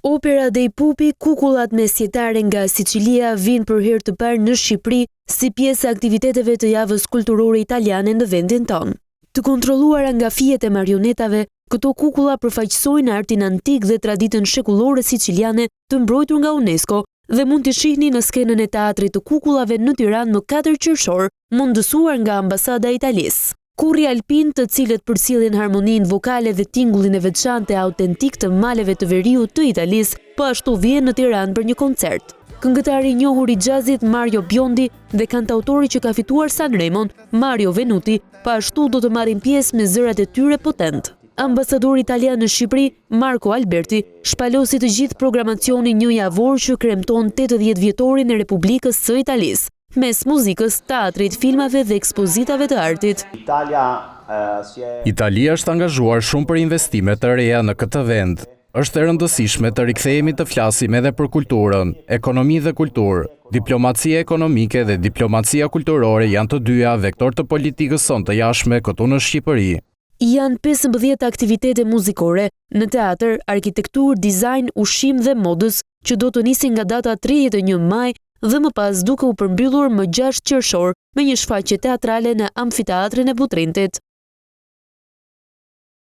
Opera dei Pupi, kukullat mesjetare nga Sicilia vinë për herë të parë në Shqipëri si pjesë e aktiviteteve të javës kulturore italiane në vendin tonë. Të kontrolluara nga fijet e marionetave, këto kukulla përfaqësojnë artin antik dhe traditën shekullore siciliane të mbrojtur nga UNESCO dhe mund t'i shihni në skenën e teatrit të kukullave në Tiranë më 4 qershor, mundësuar nga Ambasada e Italisë. Kurri alpin, të cilët përcjellin harmoninë vokale dhe tingullin e veçantë e autentik të maleve të veriut të Italisë, po ashtu vjen në Tiranë për një koncert. Këngëtari i njohur i xhazit Mario Biondi dhe kantautori që ka fituar Sanremon, Mario Venuti, po ashtu do të marrin pjesë me zërat e tyre potent. Ambasadori italian në Shqipëri, Marco Alberti, shpalosi të gjithë programacionin një javor që kremton 80 vjetorin e Republikës së Italisë, mes muzikës, teatrit, filmave dhe ekspozitave të artit. Italia është angazhuar shumë për investime të reja në këtë vend. Është e rëndësishme të rikthehemi të flasim edhe për kulturën, ekonomi dhe kulturë. Diplomacia ekonomike dhe diplomacia kulturore janë të dyja vektor të politikës sonë të jashtme këtu në Shqipëri. Janë 15 aktivitete muzikore në teatr, arkitektur, dizajn, ushqim dhe modës që do të nisin nga data 31 maj dhe më pas duke u përmbyllur më 6 qershor me një shfaqje teatrale në amfiteatrin e Butrintit.